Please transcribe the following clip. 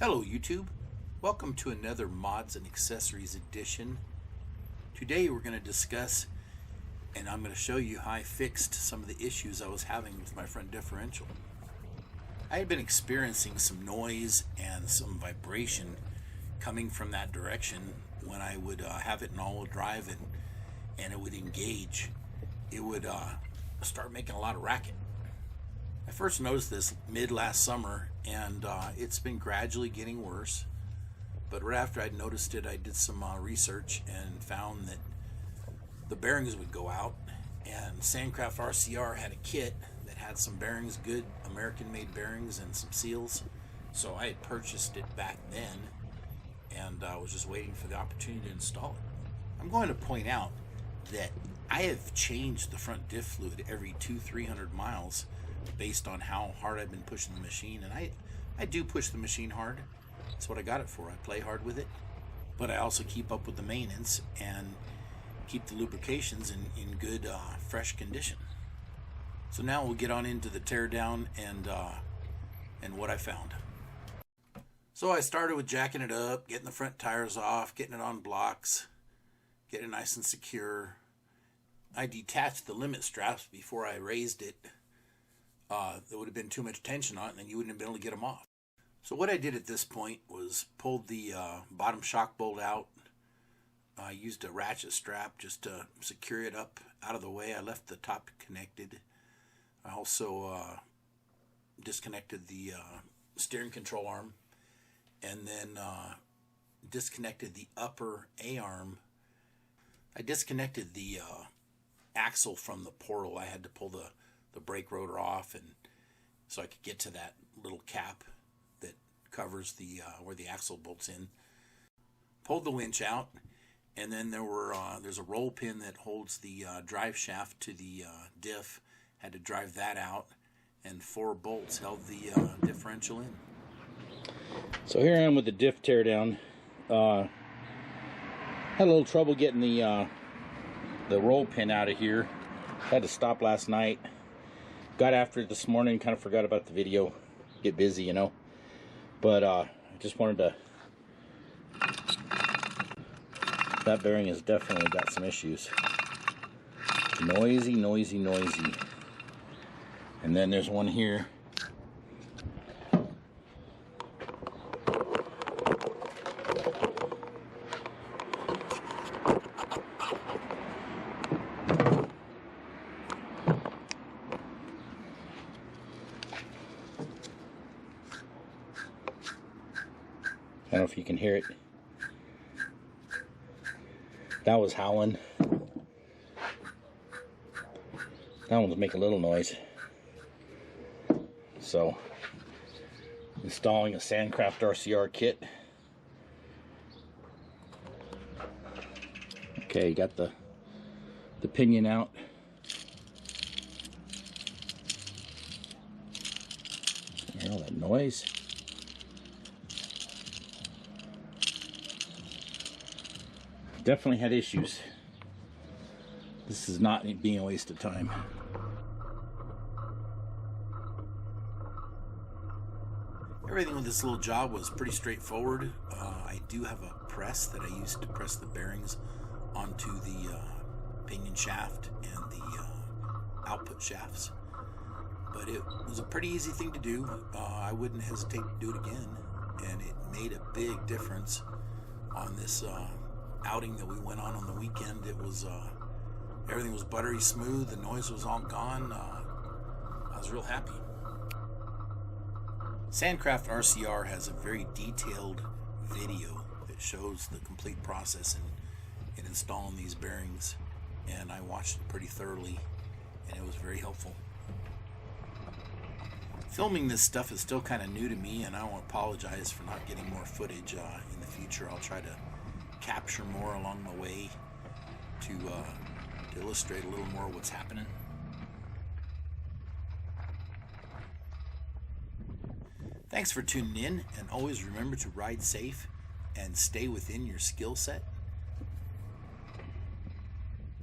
Hello YouTube, welcome to another Mods and Accessories edition. Today we're going to discuss and I'm going to show you how I fixed some of the issues I was having with my front differential. I had been experiencing some noise and some vibration coming from that direction when I would have it in all-wheel drive and it would engage. It would start making a lot of racket. I first noticed this mid last summer, and it's been gradually getting worse. But right after I'd noticed it, I did some research and found that the bearings would go out. And Sandcraft RCR had a kit that had some bearings, good American-made bearings and some seals. So I had purchased it back then, and I was just waiting for the opportunity to install it. I'm going to point out that I have changed the front diff fluid every 200-300 miles based on how hard I've been pushing the machine, and I do push the machine hard. That's what I got it for. I play hard with it, but I also keep up with the maintenance and keep the lubrications in good fresh condition. So now we'll get on into the teardown and what I found. So I started with jacking it up, getting the front tires off, getting it on blocks, getting it nice and secure. I detached the limit straps before I raised it. There would have been too much tension on it, and then you wouldn't have been able to get them off. So what I did at this point was pulled the bottom shock bolt out. I used a ratchet strap just to secure it up out of the way. I left the top connected. I also disconnected the steering control arm, and then disconnected the upper A-arm. I disconnected the axle from the portal. I had to pull the brake rotor off, and so I could get to that little cap that covers the where the axle bolts in. Pulled the winch out, and then there's a roll pin that holds the drive shaft to the diff. Had to drive that out, and 4 bolts held the differential in. So here I am with the diff teardown. Had a little trouble getting the roll pin out of here. Had to stop last night. Got after it this morning, kind of forgot about the video. Get busy, you know. But I just wanted to... That bearing has definitely got some issues. Noisy, noisy, noisy. And then there's one here. I don't know if you can hear it. That was howling. That one's making a little noise. So, installing a Sandcraft RCR kit. Okay, got the pinion out. Hear all that noise? Definitely had issues. This is not being a waste of time. Everything with this little job was pretty straightforward. I do have a press that I used to press the bearings onto the pinion shaft and the output shafts. But it was a pretty easy thing to do. I wouldn't hesitate to do it again. And it made a big difference on this outing that we went on the weekend. It was everything was buttery smooth. The noise was all gone. I was real happy. Sandcraft RCR has a very detailed video that shows the complete process in installing these bearings, and I watched it pretty thoroughly, and it was very helpful. Filming this stuff is still kind of new to me, and I want to apologize for not getting more footage. In the future I'll try to capture more along the way to illustrate a little more what's happening. Thanks for tuning in, and always remember to ride safe and stay within your skill set.